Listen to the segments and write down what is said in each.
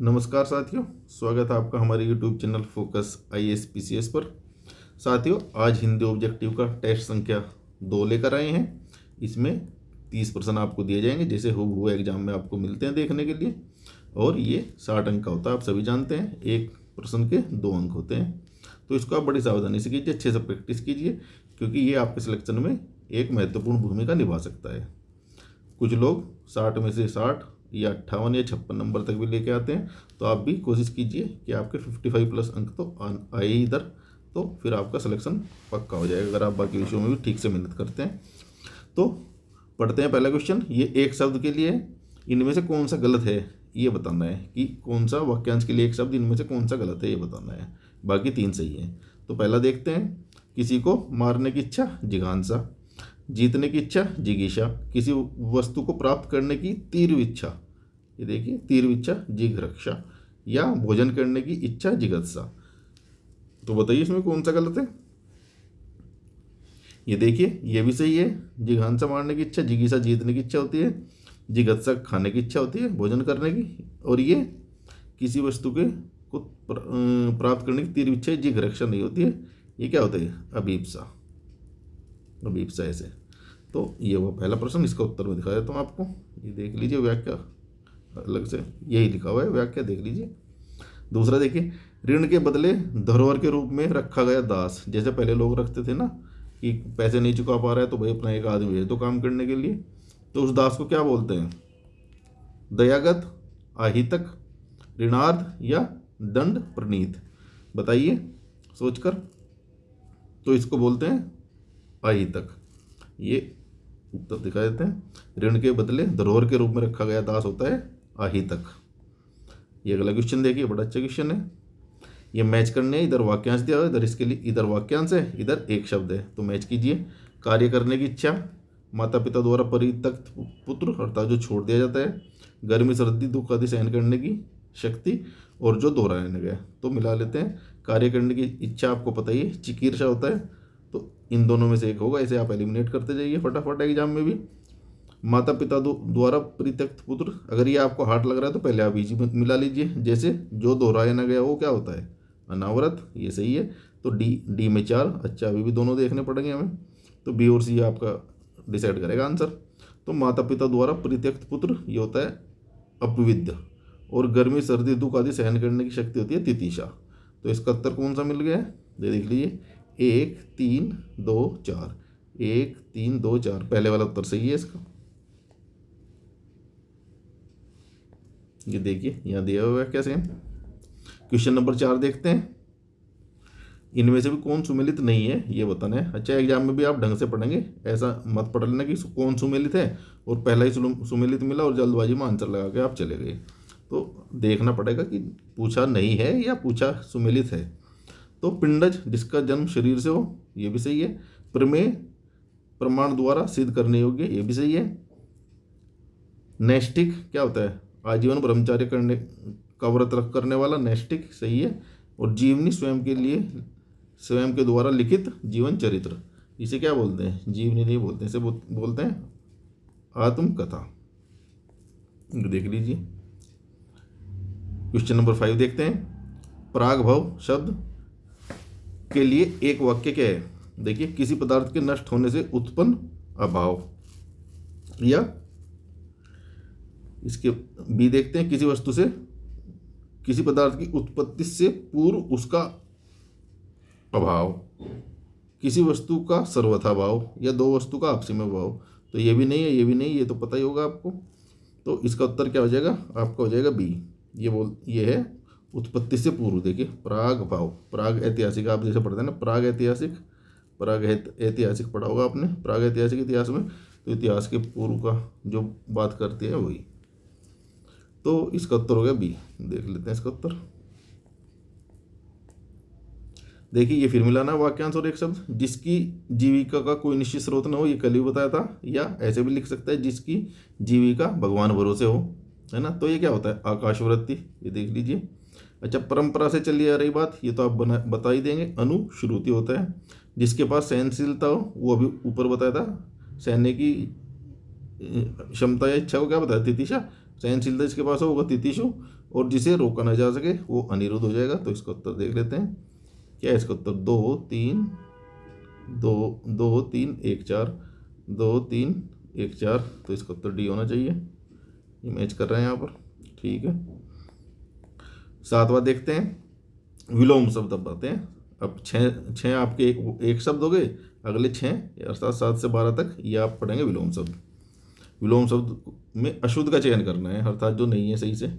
नमस्कार साथियों, स्वागत है आपका हमारे YouTube channel focus IAS PCS पर। साथियों, आज हिंदी ऑब्जेक्टिव का टेस्ट संख्या 2 लेकर आए हैं। इसमें 30 प्रश्न आपको दिए जाएंगे, जैसे हो एग्जाम में आपको मिलते हैं देखने के लिए। और ये 60 अंक का होता है, आप सभी जानते हैं। एक प्रश्न के 2 अंक होते हैं, तो इसको आप बड़ी सावधानी से कीजिए, अच्छे से प्रैक्टिस कीजिए, क्योंकि ये आपके सिलेक्शन में एक महत्वपूर्ण भूमिका निभा सकता है। कुछ लोग 60 में से 60 या 58 या 56 नंबर तक भी लेके आते हैं, तो आप भी कोशिश कीजिए कि आपके 55 प्लस अंक तो आए ही इधर, तो फिर आपका सिलेक्शन पक्का हो जाएगा अगर आप बाकी विषयों में भी ठीक से मेहनत करते हैं। तो पढ़ते हैं पहला क्वेश्चन। ये एक शब्द के लिए इनमें से कौन सा गलत है ये बताना है, कि कौन सा वाक्यांश के लिए एक शब्द इनमें से कौन सा गलत है ये बताना है, बाकी 3 सही है। तो पहला देखते हैं। किसी को मारने की इच्छा जिघांसा, जीतने की इच्छा जिगीषा, किसी वस्तु को प्राप्त करने की तीव्र इच्छा, ये देखिए तीव्र इच्छा जिघ्रक्षा, या भोजन करने की इच्छा जिगत्सा। तो बताइए इसमें कौन सा गलत है। ये देखिए ये भी सही है। जिघांसा मारने की इच्छा, जिगीषा जीतने की इच्छा होती है, जिगत्सा खाने की इच्छा होती है भोजन करने की, और ये किसी वस्तु के को प्राप्त करने की तीव्र इच्छा जिघ्रक्षा नहीं होती है। ये क्या होता है? अभीप्सा। अभीप्सा ऐसे। तो ये वो पहला प्रश्न, इसका उत्तर मैं दिखा देता हूँ आपको। ये देख लीजिए, व्याख्या अलग से यही लिखा हुआ है, व्याख्या देख लीजिए। दूसरा देखिए, ऋण के बदले धरोहर के रूप में रखा गया दास। जैसे पहले लोग रखते थे ना, कि पैसे नहीं चुका पा रहा है तो भाई अपना एक आदमी भेज दो काम करने के लिए, तो उस दास को क्या बोलते हैं? दयागत, आहितक, ऋणार्ध या दंड प्रणीत। बताइए सोचकर। तो इसको बोलते हैं आहितक। ये उत्तर दिखा देते हैं। ऋण के बदले धरोहर के रूप में रखा गया दास होता है आहितक। ये अगला क्वेश्चन देखिए, बड़ा अच्छा क्वेश्चन है। ये मैच करने है, इधर वाक्यांश दिया हुआ है, इधर इसके लिए इधर वाक्यांश है, इधर एक शब्द है, तो मैच कीजिए। कार्य करने की इच्छा, माता पिता द्वारा परित्यक्त पुत्र अर्थात जो छोड़ दिया जाता है, गर्मी सर्दी दुख आदि सहन करने की शक्ति, और जो दोहराने गया। तो मिला लेते हैं। कार्य करने की इच्छा आपको पता ही है, चिकीर्षा होता है, तो इन दोनों में से एक होगा। इसे आप एलिमिनेट करते जाइए फटाफट एग्जाम में भी। माता पिता द्वारा परित्यक्त पुत्र, अगर ये आपको हार्ड लग रहा है तो पहले आप इजी मिला लीजिए। जैसे जो दोहराया ना गया वो क्या होता है? अनावरत। ये सही है। तो डी में 4। अच्छा, अभी भी दोनों देखने पड़ेंगे हमें, तो बी और सी आपका डिसाइड करेगा आंसर। तो माता पिता द्वारा परित्यक्त पुत्र ये होता है अपविद्य, और गर्मी सर्दी दुख आदि सहन करने की शक्ति होती है तितिशा। तो इसका उत्तर कौन सा मिल गया है? ये देख लीजिए, 1 3 2 4। 1 3 2 4, पहले वाला उत्तर सही है इसका। ये देखिए यहाँ दिया हुआ है कैसे। क्वेश्चन नंबर 4 देखते हैं। इनमें से भी कौन सुमेलित नहीं है ये बताना है। अच्छा, एग्जाम में भी आप ढंग से पढ़ेंगे, ऐसा मत पढ़ लेना कि कौन सुमेलित है और पहला ही सुमेलित मिला और जल्दबाजी में आंसर लगा के आप चले गए। तो देखना पड़ेगा कि पूछा नहीं है या पूछा सुमेलित है। तो पिंडज जिसका जन्म शरीर से हो, ये भी सही है। प्रमेय प्रमाण द्वारा सिद्ध करने योग्य, ये भी सही है। नैष्टिक क्या होता है? आजीवन ब्रह्मचार्य करने का व्रत रख करने वाला, नैष्टिक सही है। और जीवनी स्वयं के द्वारा लिखित जीवन चरित्र, इसे क्या बोलते हैं? जीवनी नहीं बोलते, इसे बोलते हैं आत्मकथा। देख लीजिए। क्वेश्चन नंबर 5 देखते हैं। परागभव शब्द के लिए एक वाक्य क्या है? देखिए, किसी पदार्थ के नष्ट होने से उत्पन्न अभाव, या इसके बी देखते हैं, किसी वस्तु से किसी पदार्थ की उत्पत्ति से पूर्व उसका अभाव, किसी वस्तु का सर्वथा भाव, या दो वस्तु का आपसी में भाव। तो ये भी नहीं है, ये भी नहीं, ये तो पता ही होगा आपको। तो इसका उत्तर क्या हो जाएगा? आपका हो जाएगा बी। ये है उत्पत्ति से पूर्व। देखिए, प्राग भाव, प्राग ऐतिहासिक, आप जैसे पढ़ते हैं ना प्राग ऐतिहासिक, प्राग ऐतिहासिक पढ़ा होगा आपने प्राग ऐतिहासिक इतिहास में, तो इतिहास के पूर्व का जो बात करती है वही। तो इसका उत्तर हो गया बी। देख लेते हैं इसका उत्तर। देखिए, ये फिर मिलाना वाक्यांश और एक शब्द। जिसकी जीविका का कोई निश्चित स्रोत न हो, ये कल ही बताया था, या ऐसे भी लिख सकता है जिसकी जीविका भगवान भरोसे हो, है ना। तो ये क्या होता है? आकाशवृत्ति। ये देख लीजिए। अच्छा, परंपरा से चली आ रही बात, ये तो आप बता ही देंगे, अनुश्रुति होता है। जिसके पास सहनशीलता हो, वो अभी ऊपर बताया था, सहने की क्षमता या इच्छा को क्या बताया? तितिशा। सहनशीलता जिसके पास होगा तितिशु, और जिसे रोका न जा सके वो अनिरुद्ध हो जाएगा। तो इसका उत्तर देख लेते हैं, क्या है इसका उत्तर? 2 3 2 2 3 1 4, 2 3 1 4। तो इसका उत्तर डी होना चाहिए, ये मैच कर रहे हैं यहाँ पर। ठीक है, 7वां देखते हैं, विलोम शब्द अब आते हैं। अब छः आपके एक शब्द हो गए, अगले 6 अर्थात 7 से 12 तक ये आप पढ़ेंगे विलोम शब्द। विलोम शब्द में अशुद्ध का चयन करना है, अर्थात जो नहीं है सही से।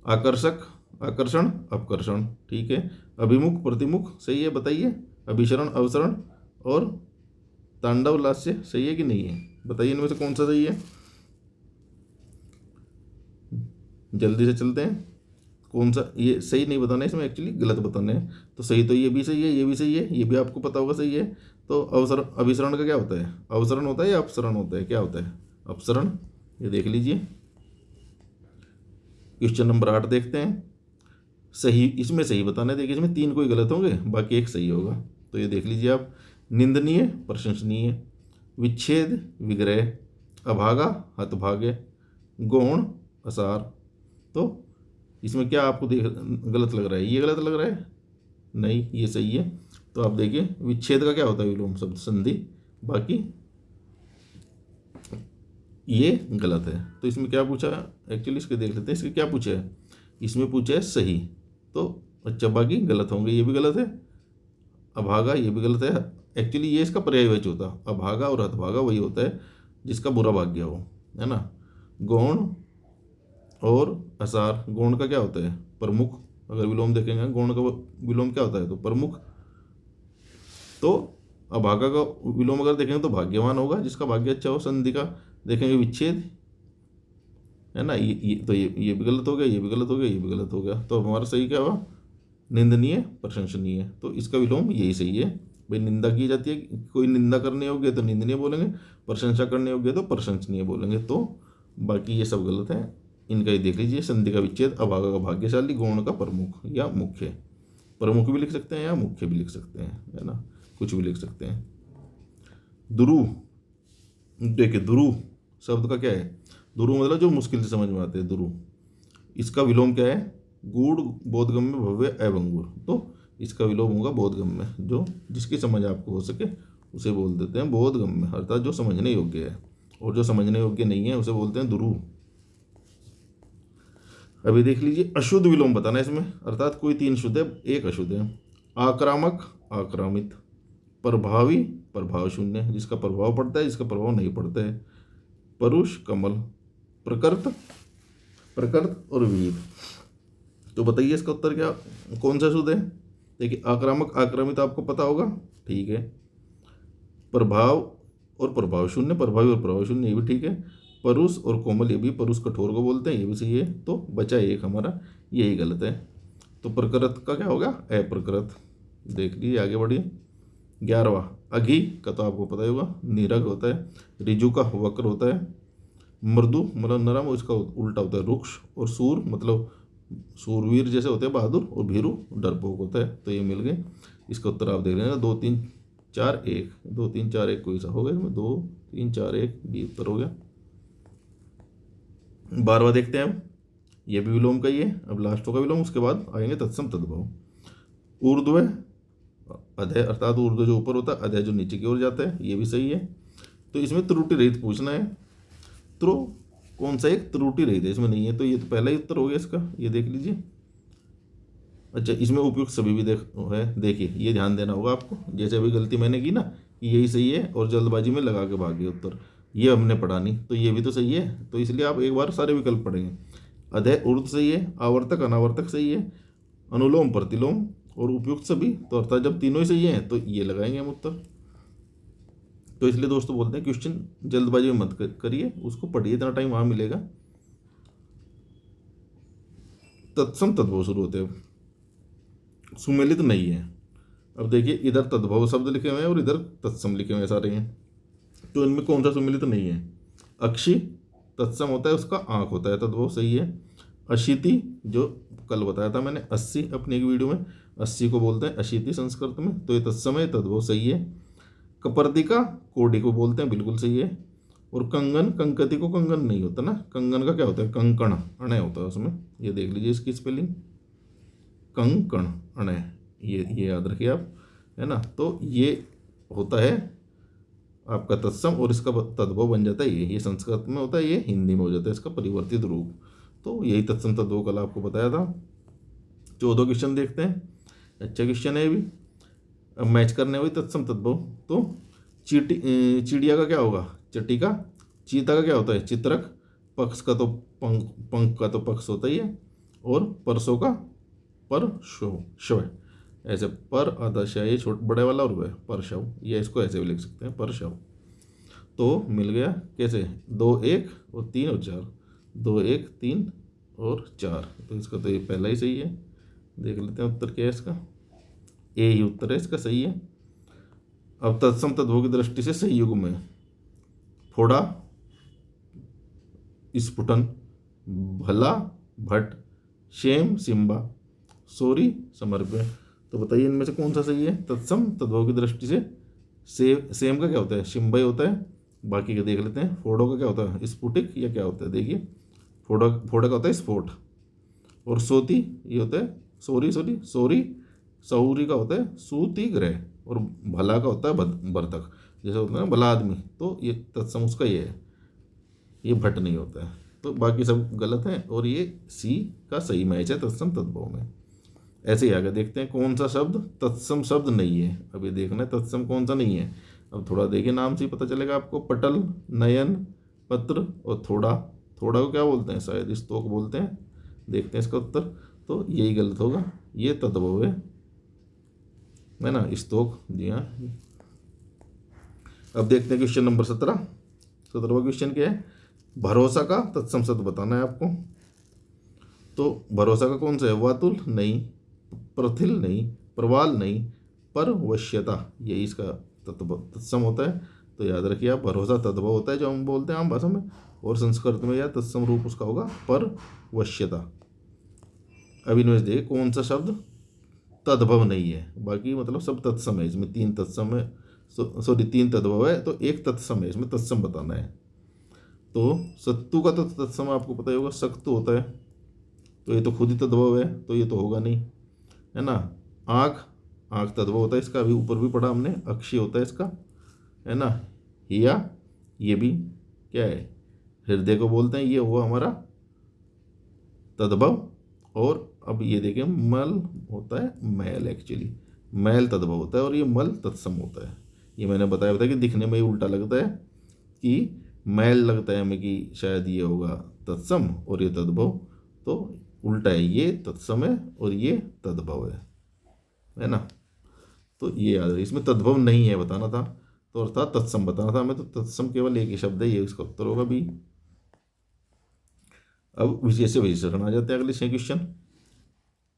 आकर्षक, आकर्षण, अपकर्षण। ठीक है, अभिमुख, प्रतिमुख सही है, बताइए। अभिसरण, अवसरण, और तांडव लास्य सही है कि नहीं है, बताइए इनमें से कौन सा सही है। जल्दी से चलते हैं, कौन सा ये सही नहीं बताना है, इसमें एक्चुअली गलत बताना है। तो सही तो ये भी सही है, ये भी सही है, ये भी आपको पता होगा सही है। तो अवसरण, अभिसरण का क्या होता है? अवसरण होता है या अपसरण होता है? क्या होता है? अपसरण। ये देख लीजिए। क्वेश्चन नंबर 8 देखते हैं, सही, इसमें सही बताना है। देखिए इसमें 3 कोई गलत होंगे, बाकी एक सही होगा। तो ये देख लीजिए आप, निंदनीय, प्रशंसनीय, विच्छेद, विग्रह, अभागा, हतभाग्य, गौण, असार। तो इसमें क्या आपको गलत लग रहा है? ये गलत लग रहा है? नहीं, ये सही है। तो आप देखिए विच्छेद का क्या होता है? विलोम शब्द, संधि। बाकी ये गलत है। तो इसमें क्या पूछा एक्चुअली, इसके देख लेते हैं, इसके क्या पूछा है। इसमें पूछा है सही, तो अच्छा बाकी गलत होंगे। ये भी गलत है, अभागा ये भी गलत है। एक्चुअली ये इसका पर्यायवाची होता, अभागा और हतभागा वही होता है जिसका बुरा भाग्य हो, है ना। गौण और असार, गौण का क्या होता है? प्रमुख। अगर विलोम देखेंगे गौण का विलोम क्या होता है? तो प्रमुख। तो अभागा का विलोम अगर देखेंगे तो भाग्यवान होगा, जिसका भाग्य अच्छा हो। संधि का देखेंगे विच्छेद, है ना। ये भी गलत हो गया, ये भी गलत हो गया, ये भी गलत हो गया। तो हमारा सही क्या हुआ? निंदनीय, प्रशंसनीय। तो इसका विलोम यही सही है। भाई निंदा की जाती है, कोई निंदा करने योग्य है तो निंदनीय बोलेंगे, प्रशंसा करने योग्य है तो प्रशंसनीय बोलेंगे। तो बाकी ये सब गलत है, इनका ही देख लीजिए। संधि का विच्छेद, अभागा का भाग्यशाली, गौण का प्रमुख या मुख्य। प्रमुख भी लिख सकते हैं या मुख्य भी लिख सकते हैं, है ना, कुछ भी लिख सकते हैं। दुरु, देखिए दुरु शब्द का क्या है? दुरु मतलब जो मुश्किल से समझ में आते हैं, दुरु। इसका विलोम क्या है? गूढ़, बोधगम्य, भव्य, अभंगुर। तो इसका विलोम होगा बोधगम्य, जो जिसकी समझ आपको हो सके उसे बोल देते हैं बोधगम्य, अर्थात जो समझने योग्य है। और जो समझने योग्य नहीं है उसे बोलते हैं दुरु। अभी देख लीजिए, अशुद्ध विलोम बताना है इसमें, अर्थात कोई 3 शुद्ध है, एक अशुद्ध है। आक्रामक, आक्रामित, प्रभावी, प्रभाव शून्य, जिसका प्रभाव पड़ता है, जिसका प्रभाव नहीं पड़ता है। परुष, कमल, प्रकृत, प्रकृत और वीर। तो बताइए इसका उत्तर क्या, कौन सा शुद्ध है? देखिए आक्रामक, आक्रामित आपको पता होगा, ठीक है। प्रभाव और प्रभाव शून्य, प्रभावी और प्रभाव शून्य, ये भी ठीक है। परुष और कोमल, ये भी, परुष कठोर को बोलते हैं, ये भी सही है। तो बचा एक हमारा, यही गलत है। तो प्रकृत का क्या होगा? अप्रकृत। देख लीजिए, आगे बढ़िए। 11वां, अघी का तो आपको पता ही होगा, नीरग होता है। रिजु का वक्र होता है। मृदु मतलब नरम, उसका उल्टा होता है रुक्ष। और सूर मतलब सूरवीर जैसे होते हैं, बहादुर। और भीरु डरपोक होता है। तो ये मिल गए। इसका उत्तर आप देख लेना, 2 3 4 1, 2 3 4 1 कोई सा हो गया इसमें, 2 3 4 1 बी उत्तर हो गया। 12वां देखते हैं अब, ये भी विलोम का ही है। अब लास्ट होगा विलोम, उसके बाद आएंगे तत्सम तद्भव। ऊर्ध्व, अधय अर्थात ऊर्ध्व जो ऊपर होता है, अधय जो नीचे की ओर जाता है, ये भी सही है। तो इसमें त्रुटि रहित पूछना है। तो कौन सा एक त्रुटि रहित है? इसमें नहीं है, तो ये तो पहला ही उत्तर हो गया इसका, ये देख लीजिए। अच्छा, इसमें उपयुक्त सभी भी देखिए, ये ध्यान देना होगा आपको। जैसे अभी गलती मैंने की ना कि यही सही है और जल्दबाजी में लगा के भाग गए उत्तर, ये हमने पढ़ा नहीं, तो ये भी तो सही है। तो इसलिए आप एक बार सारे विकल्प पढ़ेंगे। अधय ऊर्ध्व सही है, आवर्तक अनावर्तक सही है, अनुलोम प्रतिलोम और उपयुक्त सभी। तो अर्थात जब तीनों ही सही हैं तो ये लगाएंगे हम उत्तर। तो इसलिए दोस्तों बोलते हैं क्वेश्चन जल्दबाजी में मत करिए, उसको पढ़िए, इतना टाइम वहाँ मिलेगा। तत्सम तद्भव शुरू होते हैं, सुमेलित नहीं है। अब देखिए, इधर तद्भव शब्द लिखे हुए हैं और इधर तत्सम लिखे हुए सारे हैं। तो इनमें कौन सा सुमेलित नहीं है? अक्षी तत्सम होता है, उसका आँख होता है, तद्भव सही है। अशीति जो कल बताया था मैंने, 80 अपनी एक वीडियो में, 80 को बोलते हैं अशीति संस्कृत में, तो ये तत्सम है, तद्भव सही है। कपर्दिका कोडी को बोलते हैं, बिल्कुल सही है। और कंगन, कंकति को कंगन नहीं होता ना, कंगन का क्या होता है, कंकण, अणय होता है उसमें। ये देख लीजिए इसकी स्पेलिंग, कंकण अणय, ये याद रखिए आप, है ना। तो ये होता है आपका तत्सम, और इसका तद्भव बन जाता है ये संस्कृत में होता है, ये हिंदी में हो जाता है इसका परिवर्तित रूप। तो यही तत्सम तद्भव कल आपको बताया था। 14 क्वेश्चन देखते हैं, अच्छा क्वेश्चन है ये भी। अब मैच करने हुई तत्सम तद्भव। तो चिड़िया का क्या होगा, चटिका। चीता का क्या होता है, चित्रक। पक्ष का तो पंख का तो पक्ष होता ही है, और परसों का पर शव। ऐसे पर आधा शाह, ये छोटे बड़े वाला, और वह पर शव, या इसको ऐसे भी लिख सकते हैं पर शव। तो मिल गया कैसे, 2 1 और 3 और 4, 2 1 3 और 4। तो इसका तो ये पहला ही सही है। देख लेते हैं उत्तर क्या है इसका, ए ही उत्तर है इसका, सही है। अब तत्सम तद्भव की दृष्टि से सही युग में फोड़ा, स्फुटन, भला, भट्ट, शेम, सिम्बा, सोरी, समर्प्य। तो बताइए इनमें से कौन सा सही है तत्सम तद्भव की दृष्टि से। सेम का क्या होता है, शिम्बा ही होता है। बाकी का देख लेते हैं। फोड़ो का क्या होता है, स्फुटिक, या क्या होता है, देखिए फोड़ा का होता है स्फोट। और सोती ये होता है सोरी। सौरी का होता है सूती ग्रह। और भला का होता है बर्तक, जैसे होता है ना भला आदमी, तो ये तत्सम उसका ये है, ये भट्ट नहीं होता है। तो बाकी सब गलत है, और ये सी का सही मैच है तत्सम तद्भव में। ऐसे ही आगे देखते हैं कौन सा शब्द तत्सम शब्द नहीं है। अब ये देखना है तत्सम कौन सा नहीं है। अब थोड़ा देखिए, नाम से ही पता चलेगा आपको। पटल, नयन, पत्र और थोड़ा। थोड़ा को क्या बोलते हैं, शायद स्तोक बोलते हैं। देखते हैं इसका उत्तर। तो यही गलत होगा, ये तद्भव है ना, स्तोक, जी हाँ। अब देखते हैं क्वेश्चन नंबर 17वां क्वेश्चन क्या है। भरोसा का तत्सम शब्द बताना है आपको। तो भरोसा का कौन सा है, वातुल नहीं, प्रथिल नहीं, प्रवाल नहीं, परवश्यता, यही इसका तत्सम होता है। तो याद रखिए आप, भरोसा तद्भव होता है जो हम बोलते हैं आम भाषा में, और संस्कृत में या तत्सम रूप उसका होगा परवश्यता। अब इनमें देखिए कौन सा शब्द तद्भव नहीं है। बाकी मतलब सब तत्सम है, इसमें 3 तत्सम है, सॉरी 3 तद्भव है, तो 1 तत्सम है, इसमें तत्सम बताना है। तो सत्तू का तो तत्सम आपको पता ही होगा, सख्त होता है, तो ये तो खुद ही तद्भव है, तो ये तो होगा नहीं, है ना। आँख तद्भव होता है इसका, अभी ऊपर भी पढ़ा हमने, अक्षय होता है इसका, है ना। हिया, ये भी क्या है, हृदय को बोलते हैं, ये हुआ हमारा तद्भव। और अब ये देखें, मल होता है मैल, एक्चुअली मैल तद्भव होता है, और ये मल तत्सम होता है। ये मैंने बताया था कि दिखने में ही उल्टा लगता है, कि मैल लगता है हमें कि शायद ये होगा तत्सम और ये तद्भव, तो उल्टा है, ये तत्सम है और ये तद्भव है ना। तो ये याद है, इसमें तद्भव नहीं है बताना था, तो अर्थात तत्सम बताना था हमें। तो तत्सम केवल एक ही शब्द है, ये इसका उत्तर होगा बी। अब विशेष विशेषण आ जाते हैं अगले 6 क्वेश्चन।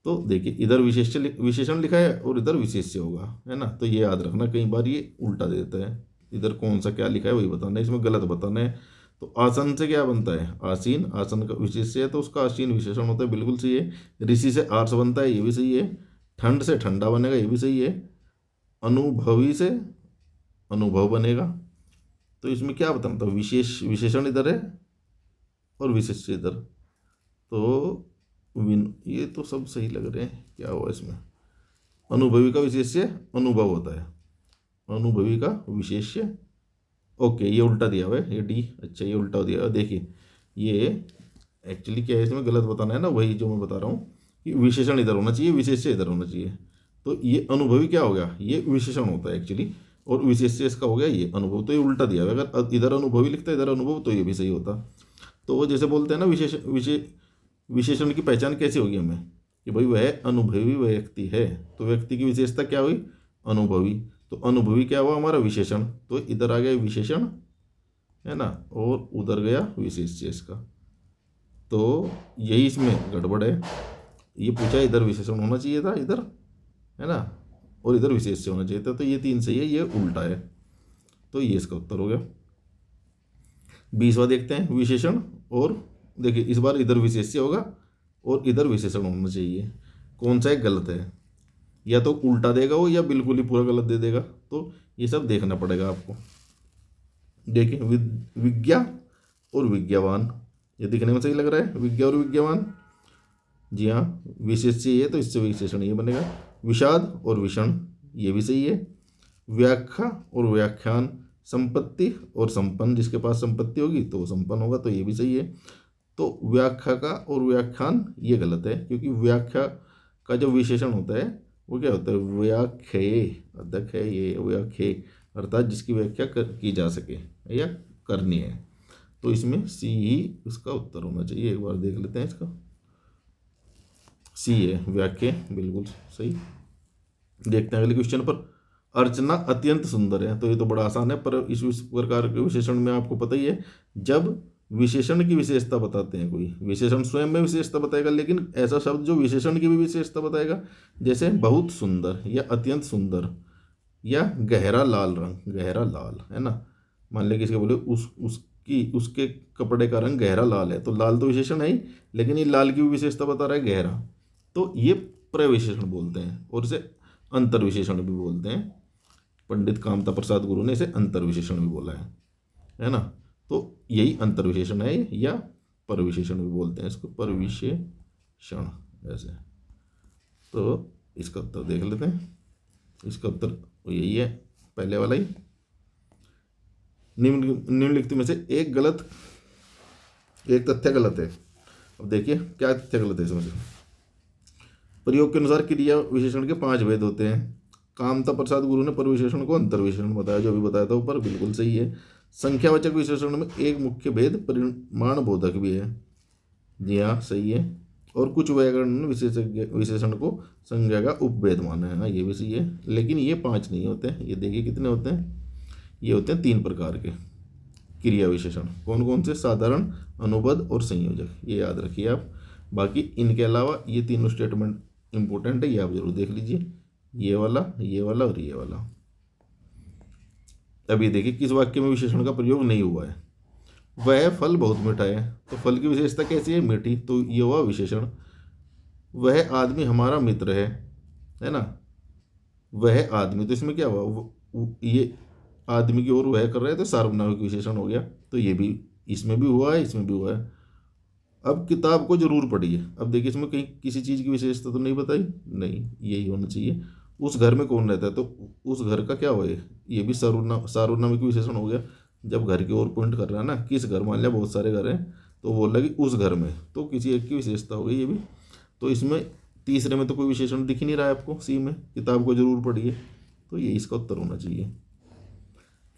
तो देखिए, इधर विशेषण लिखा है और इधर विशेष्य होगा, है ना। तो ये याद रखना, कई बार ये उल्टा देता है, इधर कौन सा क्या लिखा है वही बताना है, इसमें गलत बताना है। तो आसन से क्या बनता है, आसीन, आसन का विशेष्य है तो उसका आसीन विशेषण होता है, बिल्कुल सही है। ऋषि से आर्ष बनता है, ये भी सही है। ठंड से ठंडा बनेगा, ये भी सही है। अनुभवी से अनुभव बनेगा। तो इसमें क्या बताना था, विशेषण इधर है और विशेष्य इधर। तो ये तो सब सही लग रहे हैं, क्या हुआ इसमें, अनुभवी का विशेष्य अनुभव होता है, अनुभवी का विशेष्य, ओके ये उल्टा दिया हुआ है, ये डी, अच्छा ये उल्टा दिया हुआ। देखिए ये एक्चुअली क्या है, इसमें गलत बताना है ना, वही जो मैं बता रहा हूँ कि विशेषण इधर होना चाहिए, विशेष्य इधर होना चाहिए। तो ये अनुभवी क्या हो गया, ये विशेषण होता है एक्चुअली, और विशेष्य इसका हो गया ये अनुभव। तो ये उल्टा दिया हुआ है, अगर इधर अनुभवी लिखता है इधर अनुभव, तो ये भी सही होता। तो वो जैसे बोलते हैं ना, विशेषण की पहचान कैसी होगी हमें, कि भाई वह अनुभवी व्यक्ति है, तो व्यक्ति की विशेषता क्या हुई, अनुभवी। तो अनुभवी क्या हुआ हमारा विशेषण, तो इधर आ गया विशेषण, है ना, और उधर गया विशेष्य इसका। तो यही इसमें गड़बड़ है, ये पूछा इधर विशेषण होना चाहिए था इधर, है ना, और इधर विशेष्य होना चाहिए था। तो ये 3 सही है, ये उल्टा है, तो ये इसका उत्तर हो गया। 20वां देखते हैं, विशेषण। और देखिए इस बार इधर विशेष्य होगा और इधर विशेषण होना चाहिए, कौन सा एक गलत है, या तो उल्टा देगा वो, या बिल्कुल ही पूरा गलत दे देगा। तो ये सब देखना पड़ेगा आपको। देखिए विज्ञा और विज्ञावान, ये दिखने में सही लग रहा है, विज्ञा और विज्ञावान। जी हाँ, विशेष से ये तो इससे विशेषण ये बनेगा। विषाद और विषण, ये भी सही है। व्याख्या और व्याख्यान, संपत्ति और संपन्न, जिसके पास संपत्ति होगी तो वो संपन्न होगा, तो ये भी सही है। तो व्याख्या का और व्याख्यान ये गलत है, क्योंकि व्याख्या का जो विशेषण होता है वो क्या होता है, व्याख्ये, अध्यक्ष है ये, व्याख्ये अर्थात जिसकी व्याख्या की जा सके या करनी है। तो इसमें सी ही इसका उत्तर होना चाहिए। एक बार देख लेते हैं इसका, सी है व्याख्या, बिल्कुल सही। देखते हैं अगले क्वेश्चन पर। अर्चना अत्यंत सुंदर है, तो ये तो बड़ा आसान है, पर इस प्रकार के विशेषण में आपको पता ही है, जब विशेषण की विशेषता बताते हैं, कोई विशेषण स्वयं में विशेषता बताएगा, लेकिन ऐसा शब्द जो विशेषण की भी विशेषता बताएगा, जैसे बहुत सुंदर या अत्यंत सुंदर या गहरा लाल रंग, गहरा लाल है ना, मान लिया किसी का बोले उसके कपड़े का रंग गहरा लाल है, तो लाल तो विशेषण है ही, लेकिन ये लाल की भी विशेषता बता रहा है गहरा, तो ये प्रविशेषण बोलते हैं, और इसे अंतर विशेषण भी बोलते हैं। पंडित कामता प्रसाद गुरु ने इसे अंतर विशेषण भी बोला है ना। तो यही अंतर विशेषण है, या परविशेषण भी बोलते हैं इसको, परविशेषण ऐसे। तो इसका उत्तर देख लेते हैं, इसका उत्तर यही है, पहले वाला ही। निम्नलिखित में से एक तथ्य गलत है। अब देखिए क्या तथ्य गलत है इसमें से। प्रयोग के अनुसार क्रिया विशेषण के 5 भेद होते हैं। कामता प्रसाद गुरु ने परविशेषण को अंतर विशेषण बताया, जो भी बताया था ऊपर, बिल्कुल सही है। संख्यावाचक विशेषण में एक मुख्य भेद परिमाण बोधक भी है, जी हाँ सही है। और कुछ व्याकरण विशेषण को संज्ञा का उपभेद माना है, हाँ ये भी सही है। लेकिन ये 5 नहीं होते हैं, ये देखिए कितने होते हैं, ये होते हैं 3 प्रकार के क्रिया विशेषण। कौन कौन से? साधारण, अनुबंध और संयोजक, ये याद रखिए आप। बाकी इनके अलावा ये तीनों स्टेटमेंट इंपॉर्टेंट है, ये आप जरूर देख लीजिए, ये वाला और ये वाला। अभी देखिए किस वाक्य में विशेषण का प्रयोग नहीं हुआ है। वह फल बहुत मीठा है, तो फल की विशेषता कैसी है? मीठी, तो ये हुआ विशेषण। वह आदमी हमारा मित्र है ना, वह आदमी, तो इसमें क्या हुआ, ये आदमी की ओर वह कर रहे हैं, तो सार्वनामिक विशेषण हो गया, तो ये भी इसमें भी हुआ है, इसमें भी हुआ है। अब किताब को जरूर पढ़िए। अब देखिए इसमें कहीं किसी चीज़ की विशेषता तो नहीं बताई, नहीं, यही होना चाहिए। उस घर में कौन रहता है, तो उस घर का क्या हुआ, ये भी सार्वनामिक विशेषण हो गया। जब घर की ओर पॉइंट कर रहा है ना, किस घर, मान लिया बहुत सारे घर हैं, तो बोल रहा है कि उस घर में, तो किसी एक की विशेषता हो गई ये भी। तो इसमें तीसरे में तो कोई विशेषण दिख ही नहीं रहा है आपको, सी में किताब को जरूर पढ़िए, तो ये इसका उत्तर होना चाहिए।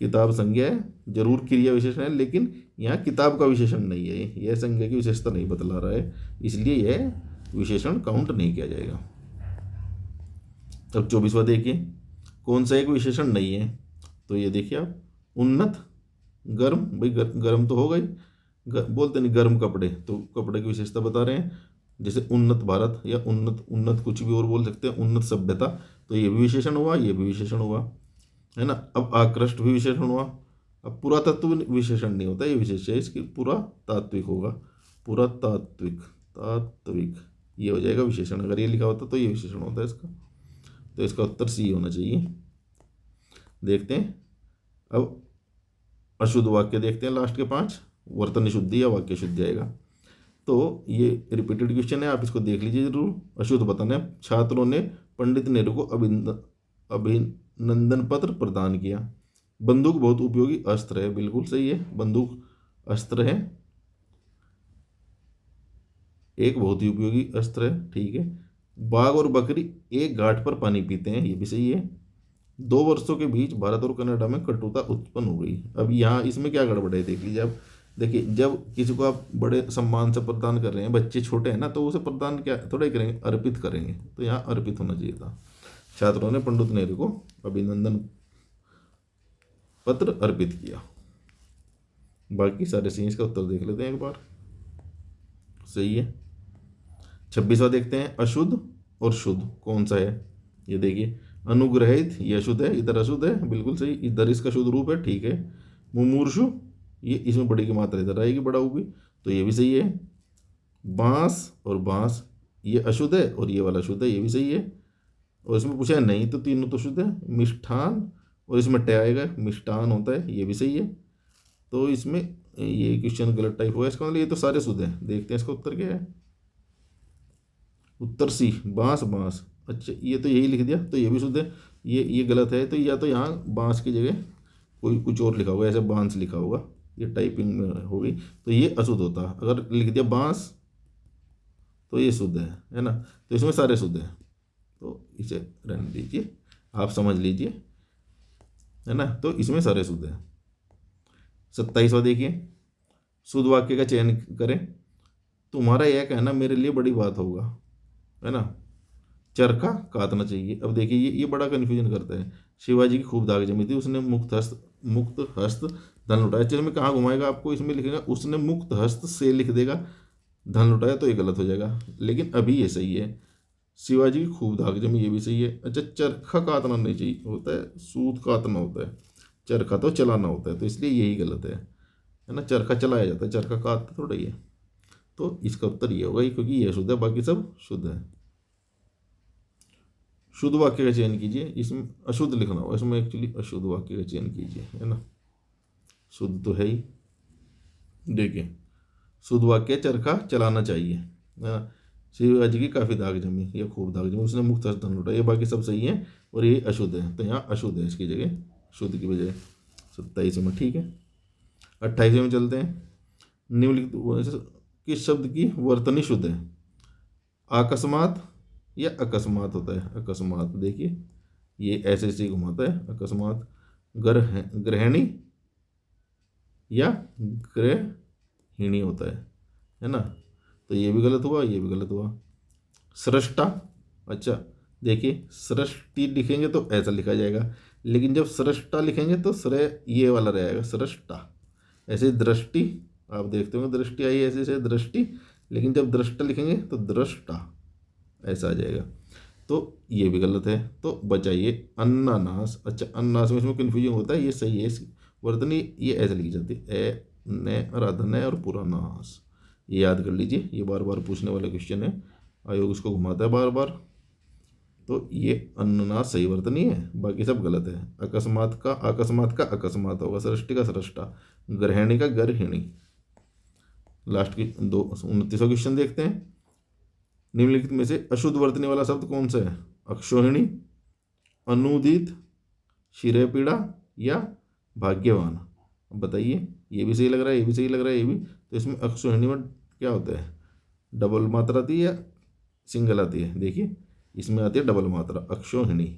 किताब संज्ञा है, जरूर क्रिया विशेषण है, लेकिन यहाँ किताब का विशेषण नहीं है, यह संज्ञा की विशेषता नहीं बतला रहा है, इसलिए यह विशेषण काउंट नहीं किया जाएगा। अब 24वां देखिए, कौन सा एक विशेषण नहीं है, तो ये देखिए आप, उन्नत, गर्म, भाई गर्म तो हो गई, बोलते नहीं गर्म कपड़े, तो कपड़े की विशेषता बता रहे हैं। जैसे उन्नत भारत, या उन्नत कुछ भी और बोल सकते हैं, उन्नत सभ्यता, तो ये भी विशेषण हुआ, ये भी विशेषण हुआ, है ना। अब आकृष्ट भी विशेषण हुआ। अब पुरातत्व विशेषण नहीं होता, ये विशेष है, इसकी पुरातात्विक होगा, तात्विक ये हो जाएगा विशेषण। अगर ये लिखा होता तो ये विशेषण होता है इसका, तो इसका उत्तर सी होना चाहिए। देखते हैं अब अशुद्ध वाक्य, देखते हैं लास्ट के 5, वर्तन शुद्धि या वाक्य शुद्धि आएगा। तो ये रिपीटेड क्वेश्चन है, आप इसको देख लीजिए जरूर। अशुद्ध बताना है, छात्रों ने पंडित नेहरू को अभिनंदन पत्र प्रदान किया। बंदूक बहुत उपयोगी अस्त्र है, बिल्कुल सही है, बंदूक अस्त्र है, एक बहुत ही उपयोगी अस्त्र है, ठीक है। बाघ और बकरी एक घाट पर पानी पीते हैं, ये भी सही है। 2 वर्षों के बीच भारत और कनाडा में कटुता उत्पन्न हो गई। अब यहाँ इसमें क्या गड़बड़ है देख लीजिए आप। देखिए जब किसी को आप बड़े सम्मान से प्रदान कर रहे हैं, बच्चे छोटे हैं ना, तो उसे प्रदान क्या थोड़ा करेंगे, अर्पित करेंगे, तो यहाँ अर्पित होना चाहिए था। छात्रों ने पंडित नेहरू को अभिनंदन पत्र अर्पित किया। बाकी सारे सीन्स का उत्तर देख लेते हैं एक बार, सही है। 26वां देखते हैं, अशुद्ध और शुद्ध कौन सा है, ये देखिए। अनुग्रहित ये अशुद्ध है, इधर अशुद्ध है, बिल्कुल सही, इधर इसका शुद्ध रूप है, ठीक है। मुमूर्षु, ये इसमें बड़ी की मात्रा इधर आएगी, बड़ा होगी, तो ये भी सही है। बांस और बांस, ये अशुद्ध है और ये वाला शुद्ध है, ये भी सही है। और इसमें पूछा है नहीं, तो तीनों तो शुद्ध है। मिष्ठान, और इसमें टे आएगा, मिष्ठान होता है, ये भी सही है। तो इसमें ये क्वेश्चन गलत टाइप हुआ, इसका मतलब ये तो सारे शुद्ध हैं। देखते हैं इसका उत्तर क्या है। उत्तर सी, बांस बांस। अच्छा, ये तो यही लिख दिया, तो ये भी शुद्ध है। ये गलत है, तो या तो यहाँ बांस की जगह कोई कुछ और लिखा होगा, ऐसे बांस लिखा होगा, ये टाइपिंग में हो गई, तो ये अशुद्ध होता। अगर लिख दिया बांस तो ये शुद्ध है ना। तो इसमें सारे शुद्ध हैं, तो इसे रहने दीजिए, आप समझ लीजिए, है ना। तो इसमें सारे शुद्ध हैं। 27वां देखिए, शुद्ध वाक्य का चयन करें। तुम्हारा यह कहना मेरे लिए बड़ी बात होगा, है ना। चरखा काटना चाहिए। अब देखिए ये बड़ा कन्फ्यूजन करता है। शिवाजी की खूब दाग जमी थी, उसने मुक्त हस्त धन लुटाया। चलो में कहाँ घुमाएगा आपको, इसमें लिखेगा उसने मुक्त हस्त से लिख देगा धन लुटाया, तो ये गलत हो जाएगा। लेकिन अभी ये सही है, शिवाजी की खूब दाग जमी, ये भी सही है। अच्छा, चरखा काटना नहीं चाहिए होता है, सूत काटना होता है, चरखा तो चलाना होता है, तो इसलिए यही गलत है ना। चरखा चलाया जाता है, चरखा काटता थोड़ा ही है। तो इसका उत्तर ये होगा, क्योंकि ये शुद्ध है, बाकी सब शुद्ध है। शुद्ध वाक्य का चयन कीजिए, इसमें अशुद्ध लिखना होगा, इसमें एक्चुअली अशुद्ध वाक्य का चयन कीजिए, है ना। शुद्ध तो है ही। देखिए, शुद्ध वाक्य चरखा चलाना चाहिए, शिवाजी की काफ़ी दाग जमी या खूब दाग जमी, उसने मुक्त हस्त धन लुटाया, ये बाकी सब सही है और ये अशुद्ध है, तो यहाँ अशुद्ध है इसकी जगह, शुद्ध की बजाय। 27 में ठीक है। 28 में चलते हैं। निम्नलिखित किस शब्द की वर्तनी शुद्ध है। अकस्मात या अकस्मात होता है, अकस्मात। देखिए ये ऐसे घुमाता है, अकस्मात। ग्रहणी या ग्रहिणी होता है ना। तो ये भी गलत हुआ, ये भी गलत हुआ। सृष्टा, अच्छा देखिए, सृष्टि लिखेंगे तो ऐसा लिखा जाएगा, लेकिन जब सृष्टा लिखेंगे तो श्रेय ये वाला रहेगा, सृष्टा। ऐसे दृष्टि, आप देखते होंगे दृष्टि आई ऐसे दृष्टि, लेकिन जब दृष्टा लिखेंगे तो दृष्टा ऐसा आ जाएगा, तो ये भी गलत है। तो बचाइए अन्नानास। अच्छा, अन्नास में इसमें कन्फ्यूजन होता है, ये सही है। वर्तनी ये ऐसे लिखी जाती है, ए न राधन और पूरा नास। ये याद कर लीजिए, ये बार बार पूछने वाला क्वेश्चन है, आयोग इसको घुमाता है बार बार। तो ये अन्ननास सही वर्तनी है, बाकी सब गलत है। अकस्मात का अकस्मात होगा, सृष्टि का सृष्टा, ग्रहणी का गर्हिणी। लास्ट की 29वां क्वेश्चन देखते हैं। निम्नलिखित में से अशुद्ध वर्तनी वाला शब्द कौन सा है। अक्षोहिणी, अनुदित, शिरे पीड़ा या भाग्यवान। अब बताइए, ये भी सही लग रहा है, ये भी सही लग रहा है, ये भी। तो इसमें अक्षोहिणी में क्या होता है, डबल मात्रा आती है या सिंगल आती है। देखिए इसमें आती है डबल मात्रा, अक्षोहिणी,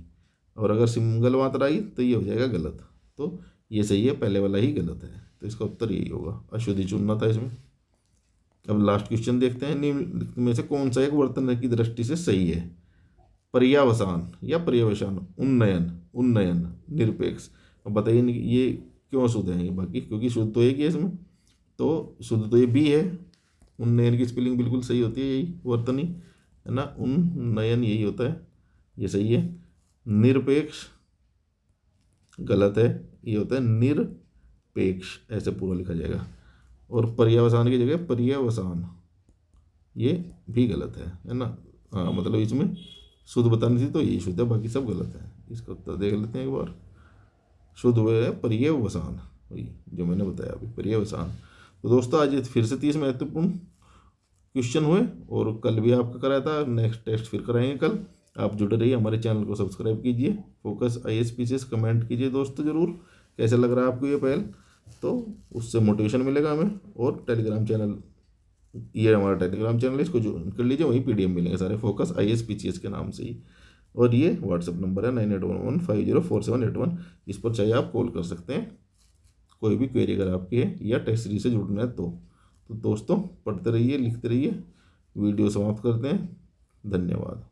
और अगर सिंगल मात्रा आई तो ये हो जाएगा गलत। तो ये सही है, पहले वाला ही गलत है, तो इसका उत्तर यही होगा, अशुद्धि चुनना था इसमें। अब लास्ट क्वेश्चन देखते हैं। निम्न में से कौन सा एक वर्तन की दृष्टि से सही है। पर्यावसान या पर्यवसान, उन्नयन, उन्नयन, निरपेक्ष। अब बताइए ये क्यों शुद्ध है ये बाकी, क्योंकि शुद्ध तो एक ही है इसमें, तो शुद्ध तो ये भी है। उन्नयन की स्पेलिंग बिल्कुल सही होती है, यही वर्तनी है ना, उन्नयन यही होता है, ये सही है। निरपेक्ष गलत है, ये होता है निरपेक्ष, ऐसे पूरा लिखा जाएगा। और पर्यावसान की जगह पर्यावसान, ये भी गलत है ना। हाँ, मतलब इसमें शुद्ध बतानी थी तो ये शुद्ध है, बाकी सब गलत है। इसका उत्तर देख लेते हैं एक बार। शुद्ध हुआ है पर्यावसान, वही जो मैंने बताया अभी, पर्यावसान। तो दोस्तों आज फिर से 30 महत्वपूर्ण क्वेश्चन हुए, और कल भी आपका कराया था, नेक्स्ट टेस्ट फिर कराएंगे कल। आप जुड़े रहिए, हमारे चैनल को सब्सक्राइब कीजिए, फोकस IAS PCS कमेंट कीजिए दोस्तों ज़रूर, कैसे लग रहा है आपको ये पहल, तो उससे मोटिवेशन मिलेगा हमें। और टेलीग्राम चैनल, ये हमारा टेलीग्राम चैनल है, इसको ज्वाइन कर लीजिए, वहीं PDF मिलेंगे सारे, फोकस IAS PCS के नाम से ही। और ये व्हाट्सअप नंबर है 9811504781, इस पर चाहे आप कॉल कर सकते हैं, कोई भी क्वेरी अगर आपकी है या टेस्ट सीरीज से जुड़ना है तो दोस्तों पढ़ते रहिए, लिखते रहिए। वीडियो समाप्त करते हैं, धन्यवाद।